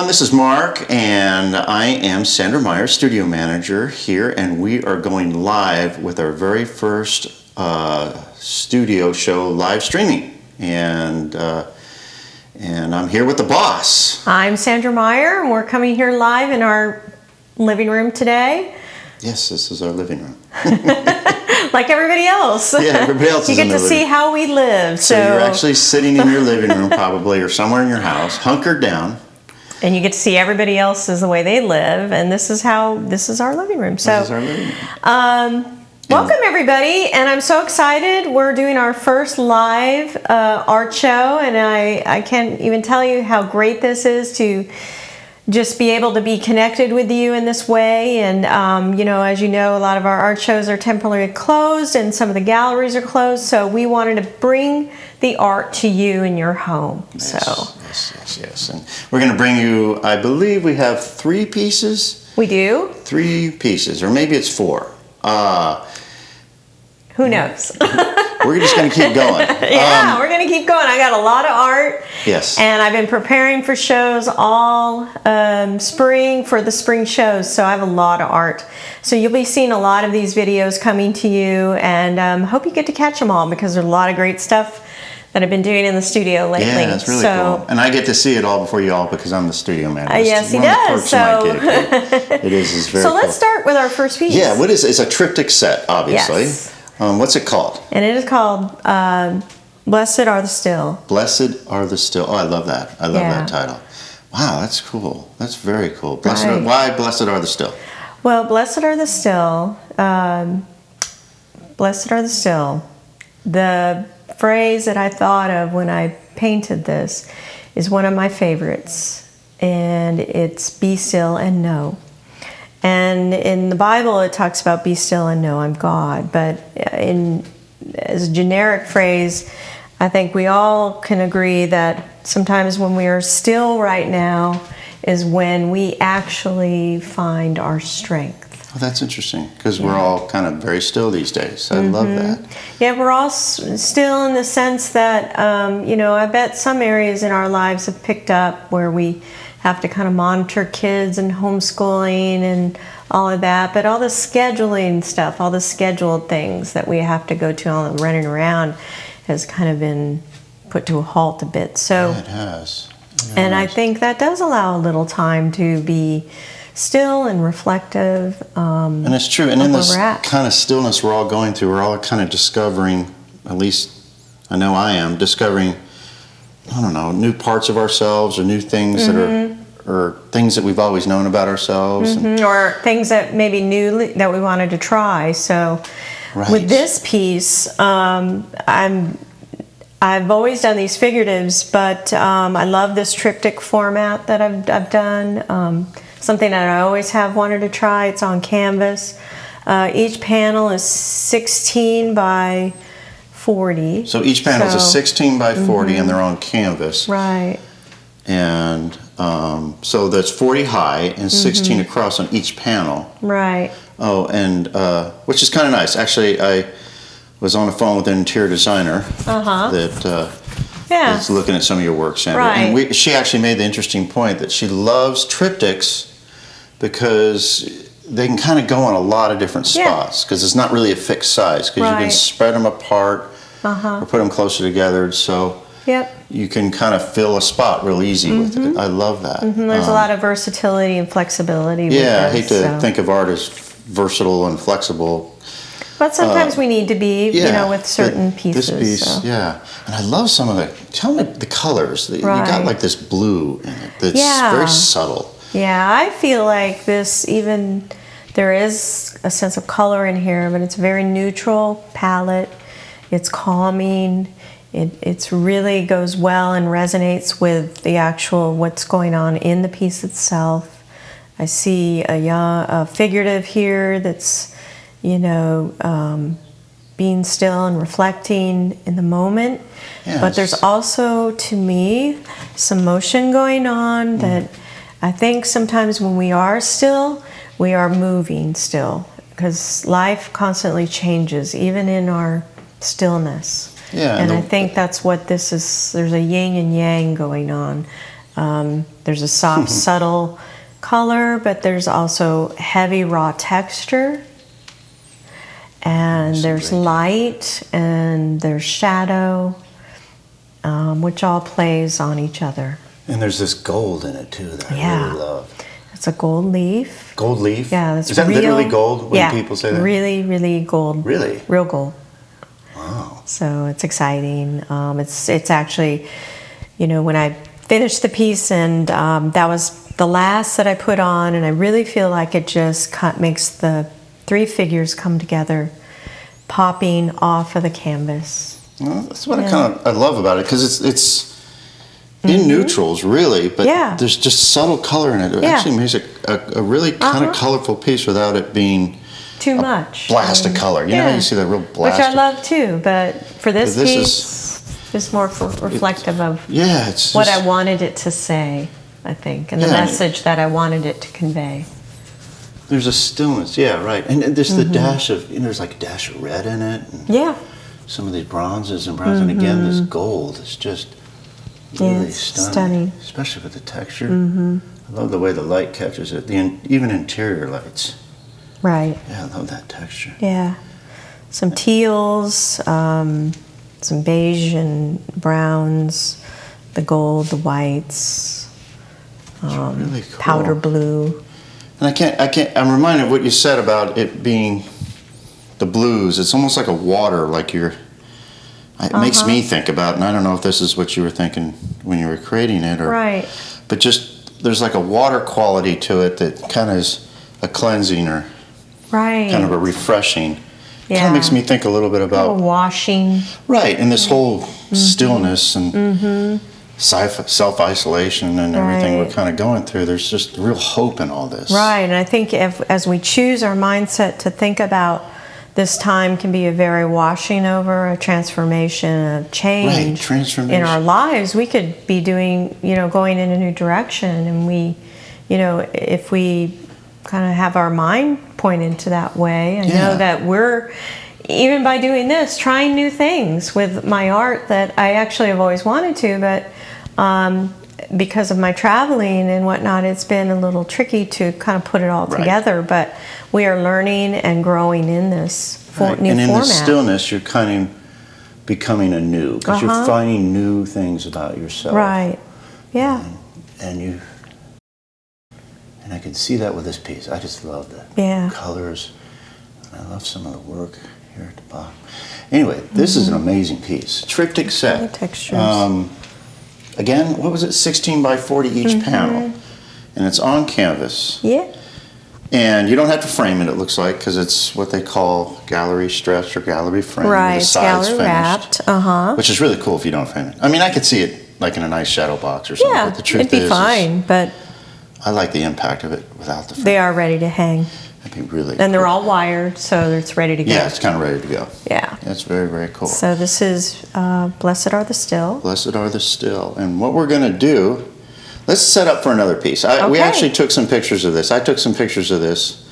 This is Mark, and I am Sandra Meyer, studio manager here, and we are going live with our very first studio show live streaming, and I'm here with the boss. I'm Sandra Meyer, and we're coming here live in our living room today. Yes, this is our living room. Like everybody else. Yeah, everybody else is in their living room. You get to see how we live. So you're actually sitting in your living room probably, or somewhere in your house, hunkered down. And you get to see everybody else is the way they live, and this is our living room. So, this is our living room. Welcome everybody, and I'm so excited. We're doing our first live art show, and I can't even tell you how great this is to just be able to be connected with you in this way. And as you know, a lot of our art shows are temporarily closed, and some of the galleries are closed. So we wanted to bring the art to you in your home. Yes. And we're going to bring you, I believe we have 3 pieces. We do? 3 pieces, or maybe it's 4. Who knows? We're just going to keep going. Yeah, we're going to keep going. I got a lot of art. Yes. And I've been preparing for shows all spring for the spring shows, so I have a lot of art. So you'll be seeing a lot of these videos coming to you, and hope you get to catch them all, because there's a lot of great stuff that I've been doing in the studio lately. Yeah, that's really cool. And I get to see it all before you all, because I'm the studio manager. Yes, he does. So it is very So cool. let's start with our first piece. Yeah, what is it? It's a triptych set, obviously. Yes. What's it called? And it is called Blessed Are the Still. Blessed Are the Still. Oh, I love that. I love that title. Wow, that's cool. That's very cool. Why Blessed Are the Still? Well, Blessed Are the Still. Blessed Are the Still. The phrase that I thought of when I painted this is one of my favorites, and it's be still and know. And in the Bible it talks about be still and know I'm God, but as a generic phrase, I think we all can agree that sometimes when we are still right now is when we actually find our strength. Oh, that's interesting, because we're all kind of very still these days. I love that. Yeah, we're all still in the sense that, I bet some areas in our lives have picked up where we have to kind of monitor kids and homeschooling and all of that. But all the scheduling stuff, all the scheduled things that we have to go to, all the running around, has kind of been put to a halt a bit. So yeah, it has. And I think that does allow a little time to be still and reflective. And it's true. And in this kind of stillness we're all going through, we're all kind of discovering, at least I know I am, discovering, I don't know, new parts of ourselves, or new things that are, or things that we've always known about ourselves. Or things that maybe new that we wanted to try. So with this piece, I've always done these figuratives, but I love this triptych format that I've done. Something that I always have wanted to try. It's on canvas. Each panel is 16 by 40. So each panel is a 16 by 40, and they're on canvas. Right. And so that's 40 high and 16 across on each panel. Right. Oh, and which is kind of nice. Actually, I was on the phone with an interior designer that is looking at some of your work, Sandra. Right. And she actually made the interesting point that she loves triptychs because they can kind of go on a lot of different spots because it's not really a fixed size because you can spread them apart or put them closer together. So you can kind of fill a spot real easy with it. I love that. There's a lot of versatility and flexibility with I this, hate to think of art as versatile and flexible. But sometimes we need to be, with certain pieces. This piece, and I love some of it. Tell me the colors. You got like this blue in it that's very subtle. Yeah, I feel like this there is a sense of color in here, but it's a very neutral palette. It's calming. It's really goes well and resonates with the actual what's going on in the piece itself. I see a figurative here that's, being still and reflecting in the moment. Yes. But there's also, to me, some motion going on that I think sometimes when we are still, we are moving still, because life constantly changes, even in our stillness. Yeah, and I think that's what this is. There's a yin and yang going on. There's a soft, subtle color, but there's also heavy, raw texture. And there's light, and there's shadow, which all plays on each other. And there's this gold in it, too, that I really love. It's a gold leaf. Gold leaf? Yeah, that's Is that literally gold when people say that? Really, really gold. Really? Real gold. Wow. So it's exciting. It's actually, when I finished the piece, and that was the last that I put on, and I really feel like it just makes the three figures come together, popping off of the canvas. Well, that's what I love about it, because it's in neutrals, really, but there's just subtle color in it. It actually makes it a really kind of colorful piece without it being too much blast of color. You know how you see that real blast, which I love too. But for this piece, it's more reflective of what I wanted it to say, I think, and the message that I wanted it to convey. There's a stillness, right, and there's the dash of there's like a dash of red in it. And some of these bronzes and browns, and again this gold is just really stunning, especially with the texture. I love the way the light catches it. Even interior lights. Right. Yeah, I love that texture. Yeah, some teals, some beige and browns, the gold, the whites, really cool. Powder blue. And I'm reminded of what you said about it being the blues. It's almost like a water, it makes me think about, and I don't know if this is what you were thinking when you were creating it, but just there's like a water quality to it that kind of is a cleansing or kind of a refreshing. It kind of makes me think a little bit about washing. Right, and this whole stillness and self-isolation and everything we're kind of going through. There's just real hope in all this. Right, and I think as we choose our mindset to think about this time can be a very washing over, a transformation, a change in our lives. We could be doing, going in a new direction, and we, if we kind of have our mind pointed to that way, I know that we're, even by doing this, trying new things with my art that I actually have always wanted to, but because of my traveling and whatnot, it's been a little tricky to kind of put it all together, but we are learning and growing in this new format. And in the stillness, you're kind of becoming anew, because you're finding new things about yourself. Right, yeah. And I can see that with this piece. I just love the colors. I love some of the work here at the bottom. Anyway, this is an amazing piece. Triptych set. Textures. Again, what was it? 16 by 40 each panel. And it's on canvas. Yeah. And you don't have to frame it, it looks like, because it's what they call gallery stretched or gallery framed. Right, with the sides gallery finished, wrapped. Which is really cool if you don't frame it. I mean, I could see it like in a nice shadow box or something, but the truth it'd be fine, but I like the impact of it without the frame. They are ready to hang. That'd be really And they're cool. all wired, so it's ready to go. Yeah, it's kind of ready to go. Yeah. That's very, very cool. So this is Blessed Are the Still. Blessed Are the Still. And what we're going to do, let's set up for another piece. We Okay. actually took some pictures of this. I took some pictures of this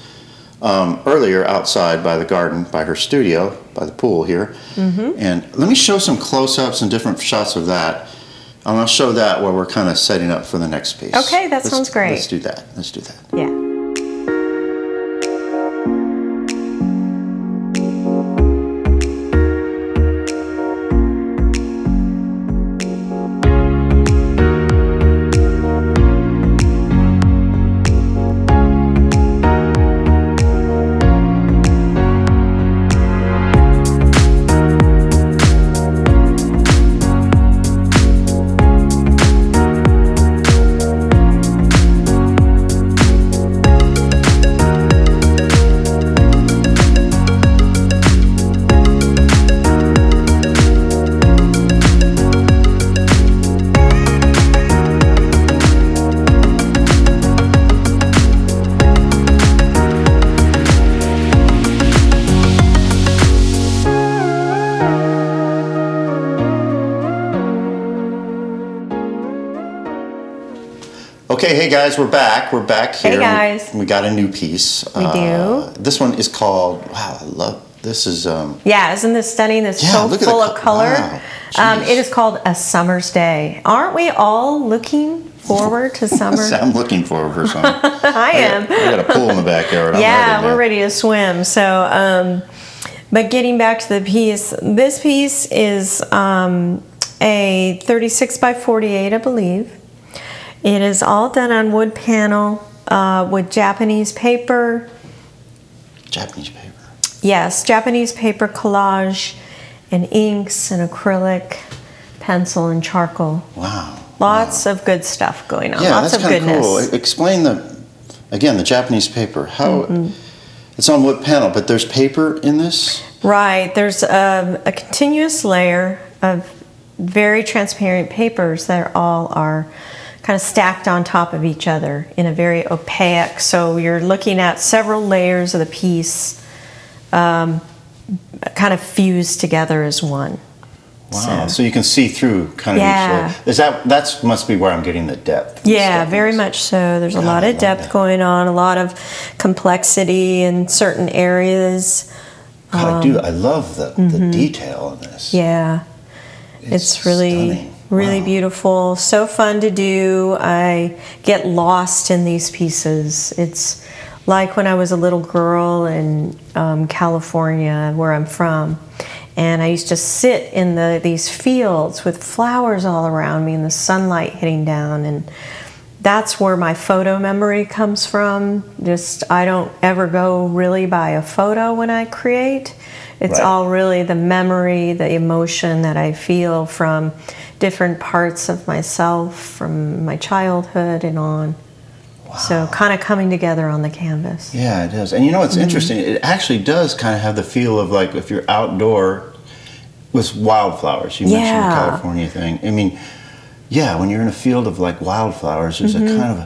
earlier outside by the garden, by her studio, by the pool here. Mm-hmm. And let me show some close-ups and different shots of that. And I'll show that while we're kind of setting up for the next piece. Okay, that sounds great. Let's do that. Let's do that. Yeah. Okay, hey guys, we're back. We're back here. Hey guys. We got a new piece. We do. This one is called, wow, I love, this is, Yeah, isn't this stunning? It's Yeah, so look at full the of color. wow, geez. It is called A Summer's Day. Aren't we all looking forward to summer? I'm looking forward for some. I am. We got a pool in the backyard. I'm Yeah, ready, we're man. ready to swim. So, but getting back to the piece, this piece is a 36 by 48, I believe. It is all done on wood panel with Japanese paper. Japanese paper. Yes, Japanese paper collage and inks and acrylic, pencil and charcoal. Wow. Lots of good stuff going on. Yeah, Lots that's of kind of goodness. cool. Explain the Japanese paper. How it's on wood panel, but there's paper in this? Right. There's a continuous layer of very transparent papers that all are kind of stacked on top of each other in a very opaque. So you're looking at several layers of the piece kind of fused together as one. Wow. So you can see through kind of Yeah. each layer. Is that must be where I'm getting the depth. and Yeah, stuff in very this. much so. There's a God, lot I of love depth that. going on, a lot of complexity in certain areas. God, I love the detail in this. Yeah. It's really, stunning. really Wow. beautiful. So fun to do. I get lost in these pieces. It's like when I was a little girl in California, where I'm from, and I used to sit in these fields with flowers all around me and the sunlight hitting down, and that's where my photo memory comes from. I don't ever go really by a photo when I create. It's Right. all really the memory, the emotion that I feel from different parts of myself, from my childhood and on. Wow. So kind of coming together on the canvas. Yeah, it does. And you know what's interesting? It actually does kind of have the feel of like if you're outdoor with wildflowers. You mentioned the Yeah. California thing. I mean, yeah, when you're in a field of like wildflowers, there's a kind of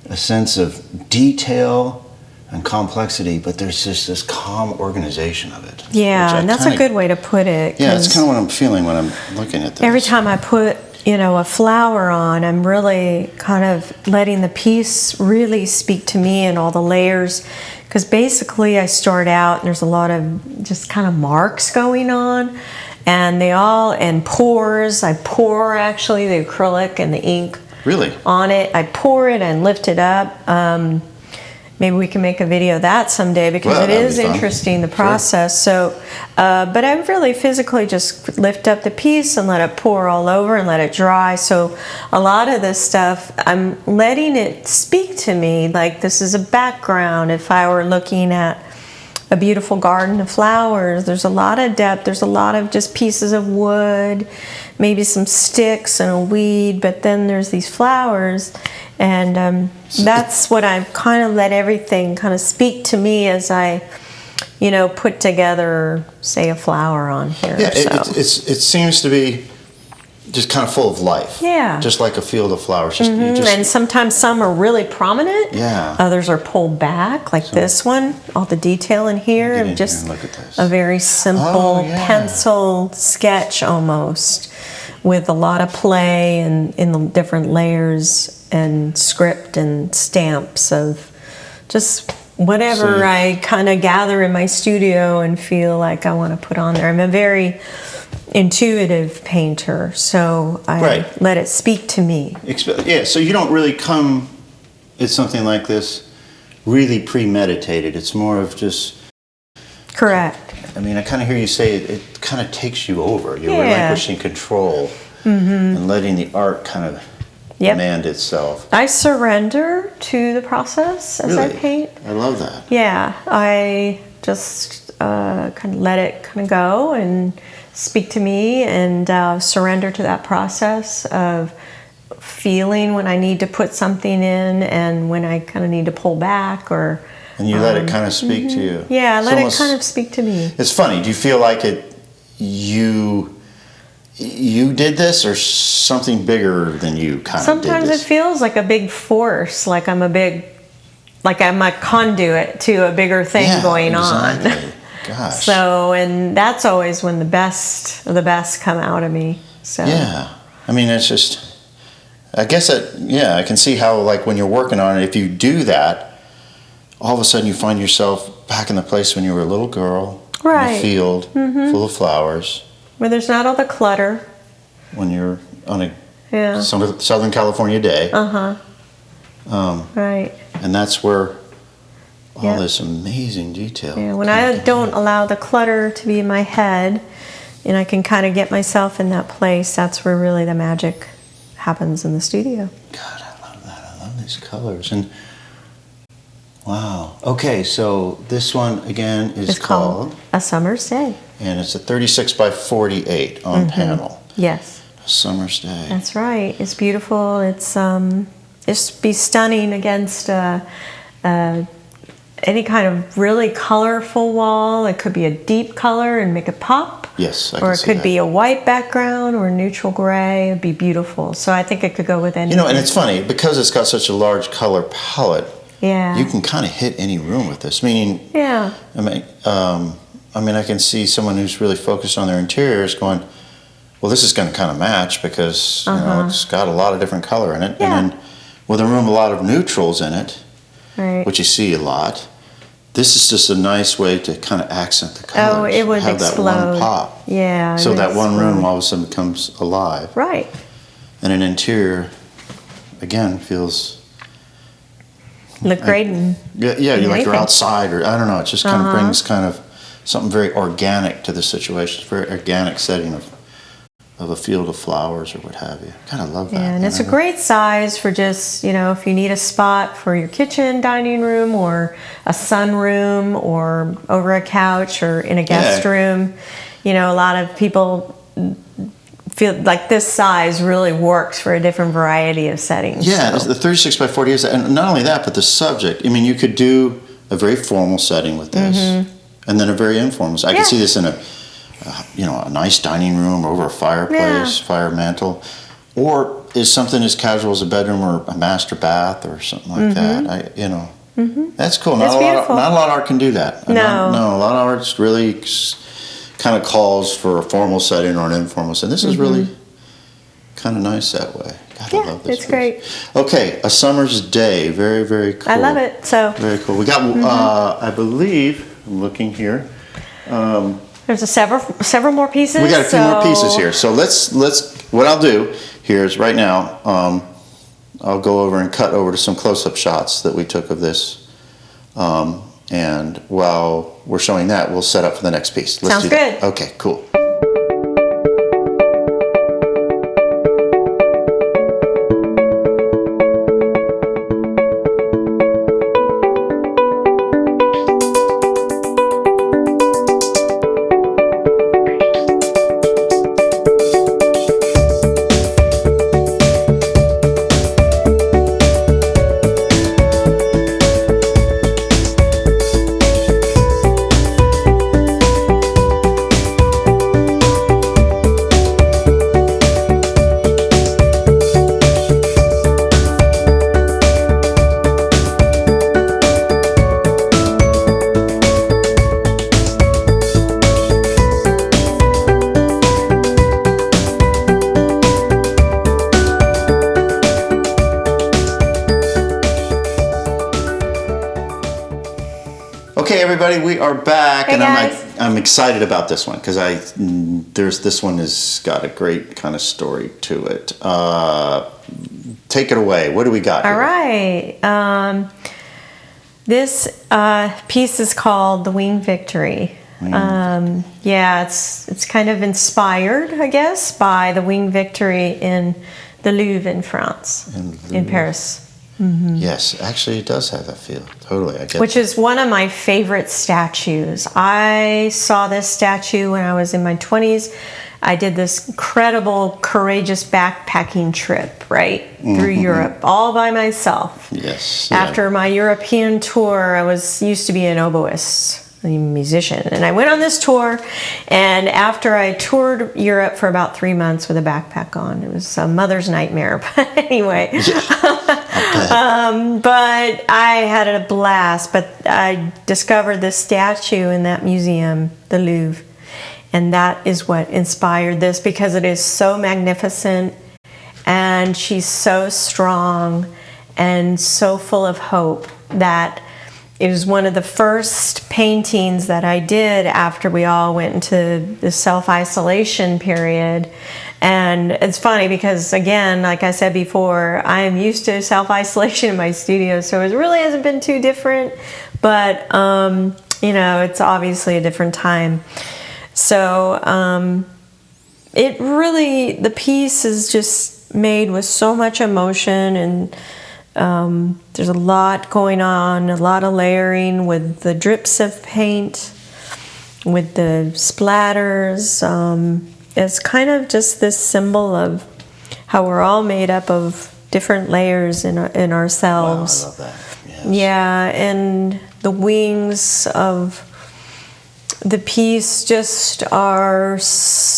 a sense of detail and complexity, but there's just this calm organization of it. Yeah, which I and that's kinda- a good way to put it. Yeah, it's 'cause kind of what I'm feeling when I'm looking at this. every time I put, a flower on, I'm really kind of letting the piece really speak to me and all the layers. Because basically I start out and there's a lot of just kind of marks going on. And and pours. I pour actually the acrylic and the ink Really? on it. I pour it and lift it up. Maybe we can make a video of that someday because Well, it that'd is be fun. interesting, the Sure. process. So, but I really physically just lift up the piece and let it pour all over and let it dry. So a lot of this stuff, I'm letting it speak to me like this is a background. If I were looking at a beautiful garden of flowers, there's a lot of depth. There's a lot of just pieces of wood, maybe some sticks and a weed, but then there's these flowers. And that's what I kind of let everything kind of speak to me as I, put together, say, a flower on here. Yeah, so. it seems to be just kind of full of life. Yeah. Just like a field of flowers. Just, you just, And sometimes some are really prominent. Yeah. Others are pulled back, like this one. All the detail in here. Get in And just here and look at this. a very simple pencil sketch almost, with a lot of play and in the different layers and script and stamps of just whatever I kind of gather in my studio and feel like I want to put on there. I'm a very intuitive painter, so I let it speak to me. Yeah, so you don't really come at something like this really premeditated. It's more of just... Correct. I mean, I kind of hear you say it kind of takes you over. You're relinquishing control and letting the art kind of demand itself. I surrender to the process as I paint. I love that. Yeah, I just kind of let it kind of go and speak to me, and surrender to that process of feeling when I need to put something in and when I kind of need to pull back, or... And you let it kind of speak to you. Yeah, let it kind of speak to me. It's funny. Do you feel like you did this, or something bigger than you kind of did Sometimes this? it feels like a big force, like I'm a conduit to a bigger thing going on. Gosh. So, and that's always when the best come out of me. So. Yeah. I mean, it's just, I guess I can see how, like, when you're working on it, if you do that, all of a sudden you find yourself back in the place when you were a little girl, in a field full of flowers. Where there's not all the clutter. When you're on a Southern California day. Right. And that's where all this amazing detail. Yeah, when I don't allow the clutter to be in my head, and I can kind of get myself in that place, that's where really the magic happens in the studio. God, I love that. I love these colors. And wow. Okay, so this one again is called A Summer's Day. And it's a 36 by 48 on panel. Yes. A summer's day. That's right. It's beautiful. It's be stunning against any kind of really colorful wall. It could be a deep color and make it pop. Yes, I or can it see could that. be a white background or a neutral gray. It'd be beautiful. So I think it could go with anything. You know, and it's funny because it's got such a large color palette. Yeah. You can kind of hit any room with this. Meaning, yeah. I mean, I can see someone who's really focused on their interiors going, well, this is going to kind of match because you know it's got a lot of different color in it, and then with a room a lot of neutrals in it, which you see a lot. This is just a nice way to kind of accent the colors. Oh, it would have explode. that one pop. Yeah. So that one room all of a sudden becomes alive. Right. And an interior, again, feels... Look great. You're like you're outside, or I don't know. It just kind of brings kind of something very organic to the situation. It's a very organic setting of a field of flowers or what have you. Kind of love that. Yeah, and it's a great size for just, if you need a spot for your kitchen, dining room, or a sunroom, or over a couch, or in a guest room. A lot of people feel like this size really works for a different variety of settings. Yeah, the 36 by 40 is, and not only that, but the subject. I mean, you could do a very formal setting with this, and then a very informal. I could see this in a nice dining room over a fireplace, fire mantle, or is something as casual as a bedroom or a master bath or something like that. That's cool. Not a lot of art can do that. No, a lot of art's really kind of calls for a formal setting or an informal setting. This is really kind of nice that way. God, I love this. It's great. Okay, A Summer's Day. Very, very cool. I love it. So very cool. We got, I believe, I'm looking here. There's several more pieces. We got a few more pieces here. So let's. What I'll do here is right now, I'll go over and cut over to some close-up shots that we took of this. And while we're showing that, we'll set up for the next piece. Let's Sounds do that. good. Okay, cool. everybody, we are back, Hey, and guys. I'm excited about this one because this one has got a great kind of story to it. Take it away. What do we got All here? right. This piece is called "The Winged Victory." Yeah, it's kind of inspired, I guess, by the Winged Victory in the Louvre in France, in Paris. Yes, actually, it does have that feel. Totally, I get. Which is one of my favorite statues. I saw this statue when I was in my 20s. I did this incredible, courageous backpacking trip, right, through Europe, all by myself. Yes. After my European tour, I used to be an oboist, a musician, and I went on this tour, and after I toured Europe for about 3 months with a backpack on, it was a mother's nightmare, but anyway. But I had a blast, but I discovered this statue in that museum, the Louvre, and that is what inspired this, because it is so magnificent, and she's so strong and so full of hope that it was one of the first paintings that I did after we all went into the self-isolation period. And it's funny because, again, like I said before, I am used to self-isolation in my studio, so it really hasn't been too different. But, you know, it's obviously a different time. So it really, the piece is just made with so much emotion, and there's a lot going on, a lot of layering with the drips of paint, with the splatters. It's kind of just this symbol of how we're all made up of different layers in ourselves. Wow, I love that. Yes. Yeah, and the wings of the piece just are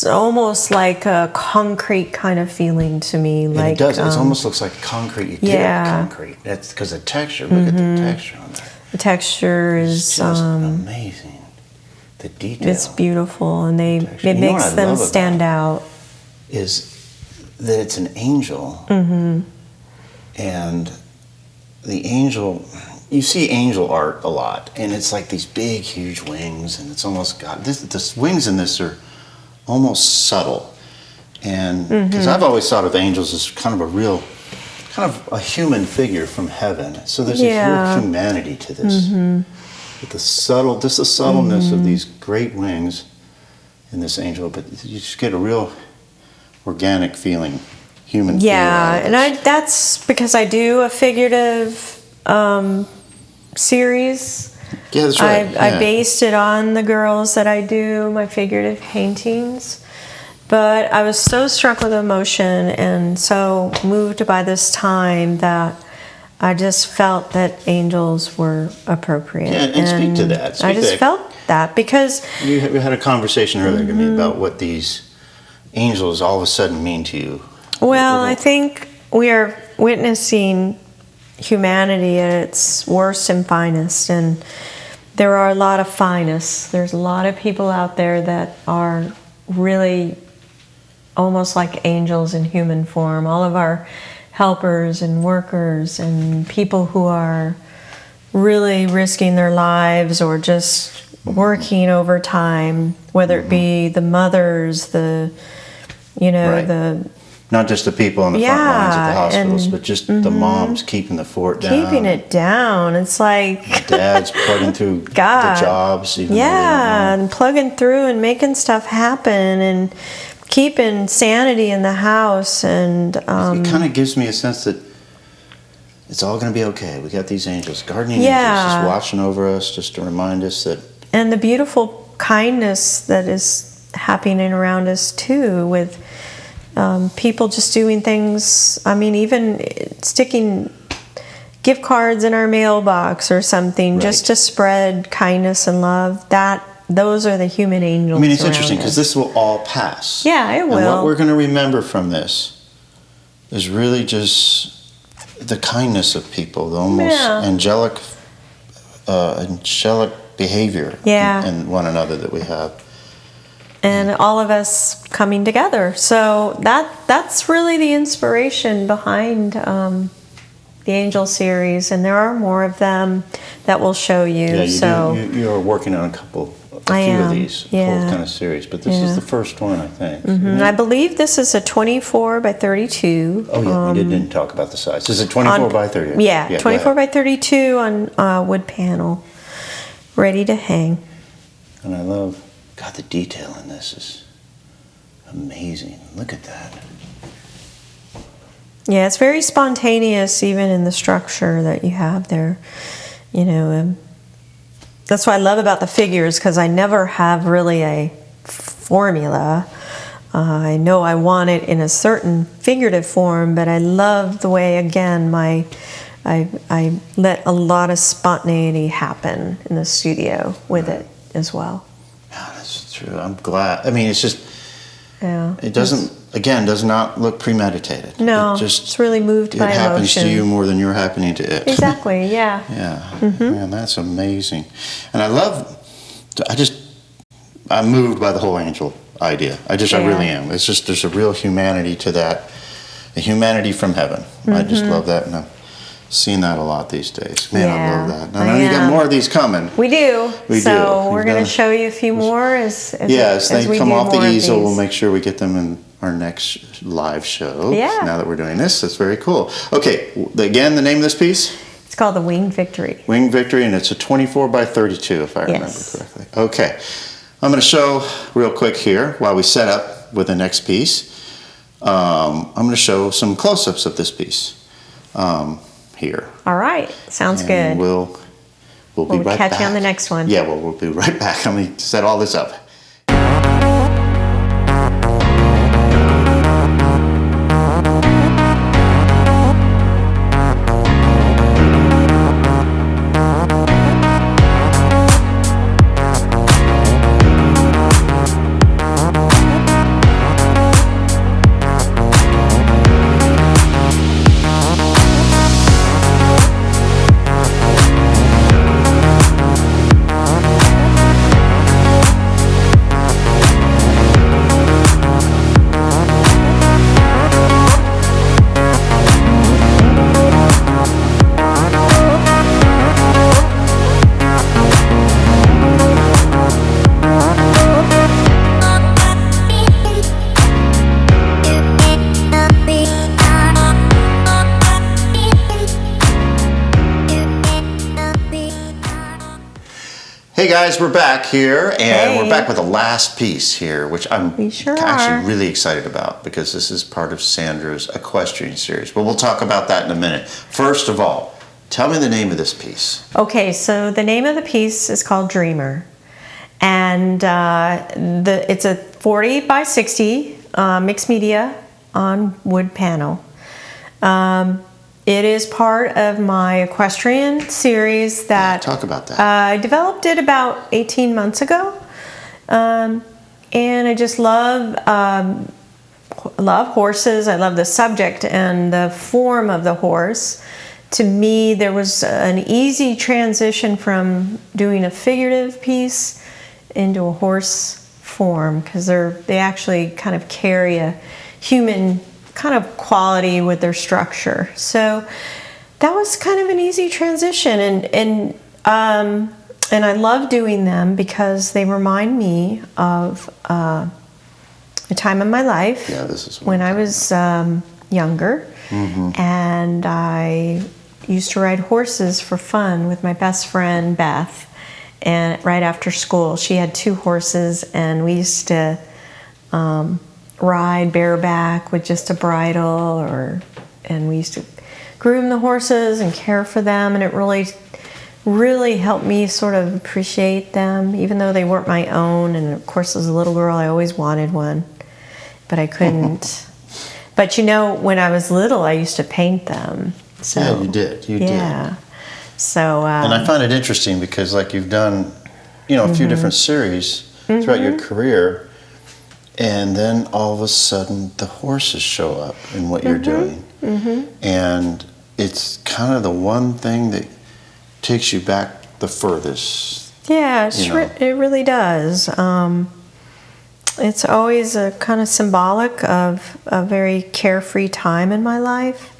almost like a concrete kind of feeling to me. And like it does. It almost looks like concrete. You did it concrete. That's because the texture. Look at the texture on there. The texture It's is just amazing. The detail. it's beautiful, and it You know makes what I them love stand about out. Is that it's an angel, and the angel. You see angel art a lot, and it's like these big, huge wings, and it's almost got the wings in this are almost subtle, and because I've always thought of angels as kind of a human figure from heaven. So there's this real humanity to this, with the subtleness of these great wings in this angel, but you just get a real organic feeling, human. Yeah, feeling and that's because I do a figurative series. Yeah, that's right. I based it on the girls that I do, my figurative paintings. But I was so struck with emotion and so moved by this time that I just felt that angels were appropriate. Yeah, and speak to that. I just felt that because we had a conversation earlier to me about what these angels all of a sudden mean to you. Well, I think we are witnessing humanity at its worst and finest, and there are a lot of finest. There's a lot of people out there that are really almost like angels in human form. All of our helpers and workers and people who are really risking their lives or just working overtime, whether it be the mothers, the not just the people on the front lines at the hospitals, but just the moms keeping the fort down. Keeping it down. It's like the dads plugging through the jobs. Even and plugging through and making stuff happen and keeping sanity in the house. And it kind of gives me a sense that it's all going to be okay. We got these angels, guardian angels, just watching over us, just to remind us that. And the beautiful kindness that is happening around us too, with people just doing things. I mean, even sticking gift cards in our mailbox or something, just to spread kindness and love. Those are the human angels. I mean, it's interesting because this will all pass. Yeah, it will. And what we're going to remember from this is really just the kindness of people, the almost angelic behavior in one another that we have. And all of us coming together. So that's really the inspiration behind the Angel series, and there are more of them that we'll show you. Yeah, so you are working on a few of these whole kind of series, but this is the first one, I think. I believe this is a 24 by 32. Oh yeah, we didn't talk about the size. Is it 24 by 30? Yeah, 24 by 32 on wood panel, ready to hang. And I love, God, the detail in this is amazing. Look at that. Yeah, it's very spontaneous, even in the structure that you have there. You know, that's what I love about the figures, because I never have really a formula. I know I want it in a certain figurative form, but I love the way, again, I let a lot of spontaneity happen in the studio with it as well. Yeah, that's true. I'm glad. I mean, it's just, Yeah. it does not look premeditated. No, it's it's really moved by emotion. It happens to you more than you're happening to it. Exactly, yeah. Yeah, man, that's amazing. And I'm moved by the whole angel idea. I really am. It's just, there's a real humanity to that, a humanity from heaven. I just love that, and I've seen that a lot these days. Man, I love that. I know you got more of these coming. We do. We so do. We're going to show you a few more as they we come do off the more of easel. these. We'll make sure we get them in our next live show. Yeah. Now that we're doing this, that's very cool. Okay, again, the name of this piece? It's called the Winged Victory. Winged Victory, and it's a 24 by 32, if I remember correctly. Okay, I'm going to show real quick here while we set up with the next piece. I'm going to show some close-ups of this piece here. All right, sounds good. We'll be right back. We'll catch you on the next one. Yeah, we'll be right back. I'm going to set all this up. Hey guys, we're back here, and we're back with the last piece here, which I'm actually really excited about, because this is part of Sandra's equestrian series. But we'll talk about that in a minute. First of all, tell me the name of this piece. Okay, so the name of the piece is called Dreamer, and it's a 40 by 60 mixed media on wood panel. It is part of my equestrian series that talk about that. I developed it about 18 months ago, and I just love horses. I love the subject and the form of the horse. To me, there was an easy transition from doing a figurative piece into a horse form, because they actually kind of carry a human kind of quality with their structure. So that was kind of an easy transition, and I love doing them because they remind me of a time in my life this is when I was younger, and I used to ride horses for fun with my best friend Beth, and right after school she had 2 horses, and we used to ride bareback with just a bridle, and we used to groom the horses and care for them, and it really helped me sort of appreciate them, even though they weren't my own. And of course, as a little girl, I always wanted one, but I couldn't. But you know, when I was little, I used to paint them. So, yeah, you did. You did. So, and I find it interesting because, like, you've done, a few different series throughout your career. And then all of a sudden, the horses show up in what you're doing. And it's kind of the one thing that takes you back the furthest. Yeah, it really does. It's always a kind of symbolic of a very carefree time in my life.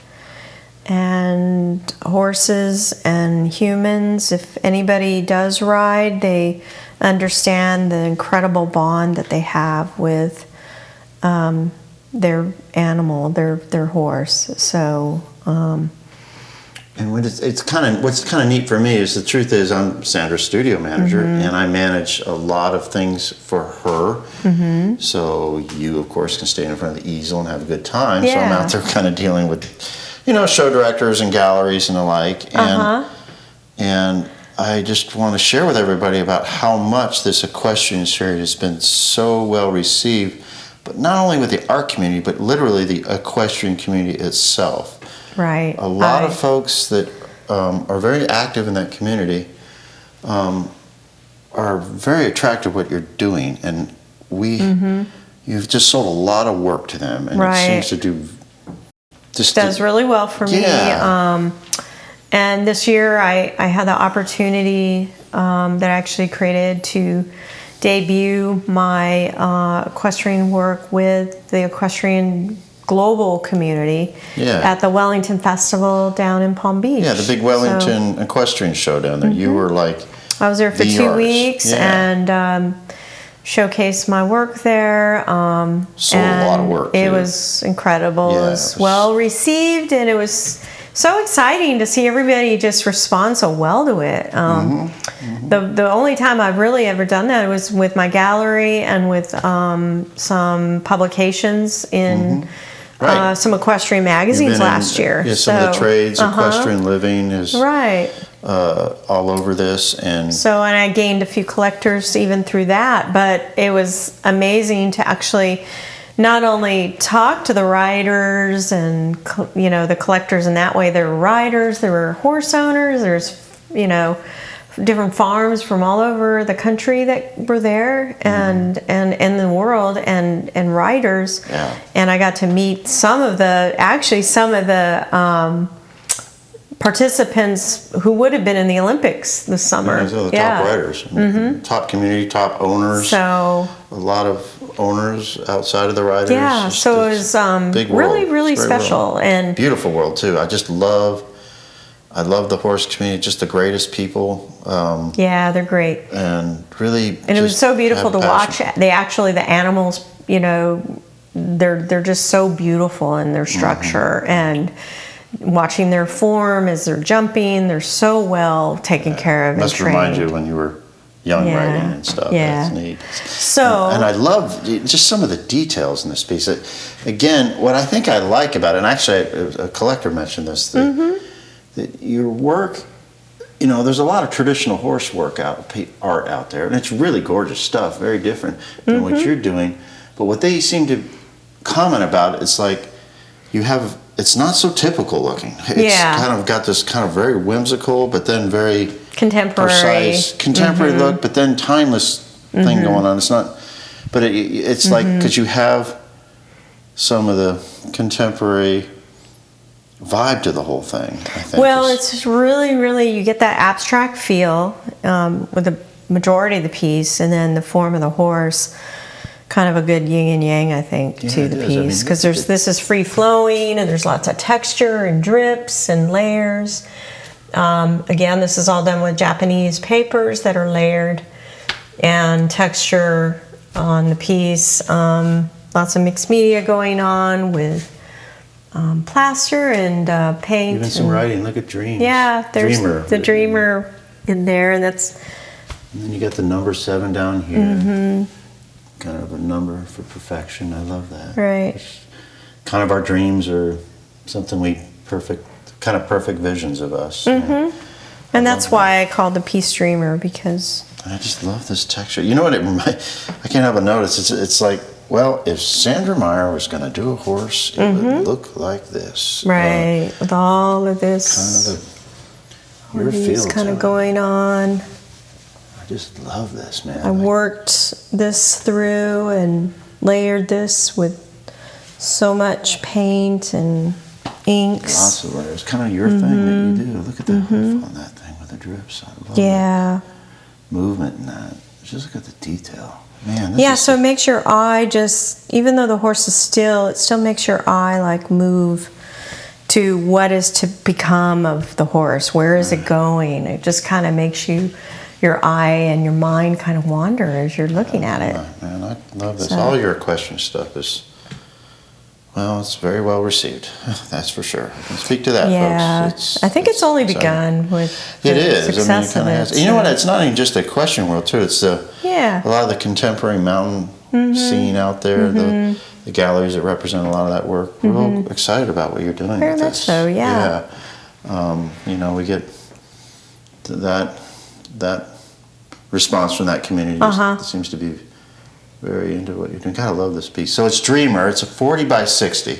and horses and humans. If anybody does ride, they understand the incredible bond that they have with their animal, their horse. So. And what's kind of neat for me is the truth is I'm Sandra's studio manager, and I manage a lot of things for her. So you, of course, can stand in front of the easel and have a good time. So I'm out there kind of dealing with, show directors and galleries and the like. And I just want to share with everybody about how much this equestrian series has been so well received, but not only with the art community, but literally the equestrian community itself. Right. A lot of folks that are very active in that community are very attracted to what you're doing, and you've just sold a lot of work to them, and it seems to do. Does really well for me. And this year I had the opportunity that I actually created to debut my equestrian work with the equestrian global community at the Wellington Festival down in Palm Beach. Yeah, the big Wellington equestrian show down there. You were like, I was there for 2 weeks and showcased my work there. Sold a lot of work. It was incredible. Yeah, it was well received, and it was so exciting to see everybody just respond so well to it. The only time I've really ever done that was with my gallery and with some publications in some equestrian magazines last year. Yeah, some of the trades, equestrian living is all over this, and I gained a few collectors even through that. But it was amazing to actually not only talk to the riders and the collectors in that way. There were riders, there were horse owners, there's different farms from all over the country that were there and the world and riders. And I got to meet some of the participants who would have been in the Olympics this summer. The top riders, top community, top owners. So a lot of owners outside of the riders. Yeah, so it was really special world. And beautiful world too. I love the horse community, just the greatest people. They're great. And really, and it was so beautiful to watch. The animals, they're just so beautiful in their structure and watching their form as they're jumping. They're so well taken care of and trained. Must remind you when you were young riding and stuff. Yeah. That's neat. So, and I love just some of the details in this piece. Again, what I think I like about it, and actually a collector mentioned this, that your work, there's a lot of traditional horse work art out there, and it's really gorgeous stuff, very different than what you're doing. But what they seem to comment about, it's like it's not so typical looking. It's kind of got this kind of very whimsical, but then very contemporary, precise, contemporary look, but then timeless thing going on. It's not, but it's like, because you have some of the contemporary vibe to the whole thing, I think. Well, it's really, you get that abstract feel with the majority of the piece, and then the form of the horse, kind of a good yin and yang, I think, to the piece. Because this is free flowing, and there's lots of texture and drips and layers. Again, this is all done with Japanese papers that are layered, and texture on the piece. Lots of mixed media going on with plaster and paint. Even some writing. Look at Dreams. Yeah, there's Dreamer. the Dreamer in there, and that's. And then you got the number 7 down here. Kind of a number for perfection. I love that. Right. Kind of our dreams are something perfect visions of us. And that's why I called the piece Dreamer, because I just love this texture. You know what I can't help but notice. It's like, well, if Sandra Meyer was going to do a horse, it would look like this. Right, with all of this kind of your feel kind of going on. I just love this, man. I worked this through and layered this with so much paint and inks. Lots of layers. Kind of your thing that you do. Look at the hoof on that thing with the drips. I love the movement in that. Just look at the detail. Man, so it makes your eye even though the horse is still, it still makes your eye like move to what is to become of the horse. Where is it going? It just kind of makes your eye and your mind kind of wander as you're looking at it. Man, I love this. All your equestrian stuff is, well, it's very well received. That's for sure. I can speak to that, Yeah, folks. I think it's only begun with it the is. success I mean, it of it. has. You know what? It's not even just the equestrian world too. It's a lot of the contemporary mountain scene out there. The galleries that represent a lot of that work. We're real excited about what you're doing Very with much this. so, yeah. You know, we get that response from that community. It seems to be very into what you're doing. Gotta love this piece. So it's Dreamer. It's a 40 by 60.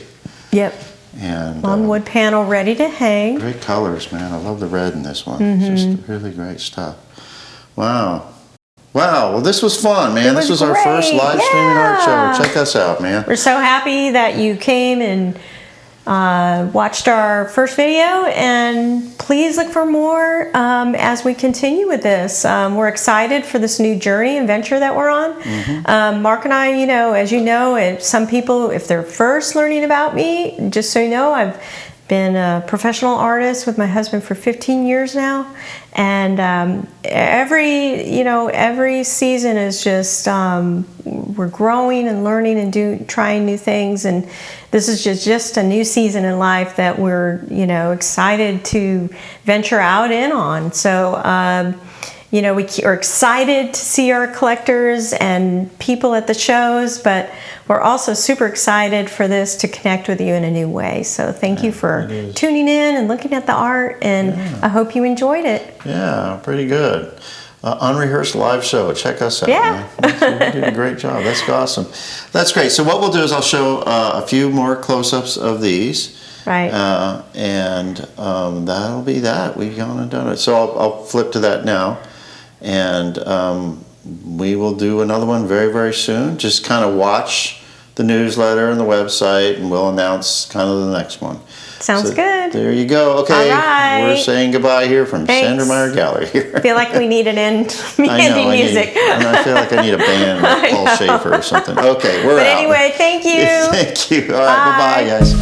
Yep. And on wood panel, ready to hang. Great colors, man. I love the red in this one. It's just really great stuff. Wow. Well, this was fun, man. This was our first live streaming art show. Check us out, man. We're so happy that you came and watched our first video, and please look for more as we continue with this. We're excited for this new journey and venture that we're on. Mark and I, as you know, some people, if they're first learning about me, just so you know, I've been a professional artist with my husband for 15 years now, and every season is just we're growing and learning and trying new things, and this is just a new season in life that we're excited to venture out in on. So we are excited to see our collectors and people at the shows, but we're also super excited for this to connect with you in a new way. So thank you for tuning in and looking at the art, and I hope you enjoyed it. Yeah, pretty good. Unrehearsed live show. Check us out. Yeah. Man. You did a great job. That's awesome. That's great. So what we'll do is I'll show a few more close-ups of these. Right. And that'll be that. We've gone and done it. So I'll flip to that now. And we will do another one very, very soon. Just kind of watch the newsletter and the website, and we'll announce kind of the next one. Sounds good. There you go. Okay, all right. We're saying goodbye here from Sandra Meyer Gallery here. I feel like we need an ending music. And I feel like I need a band like Paul Schaefer or something. Okay, we're out. But anyway, thank you. Thank you. All right, bye-bye, guys.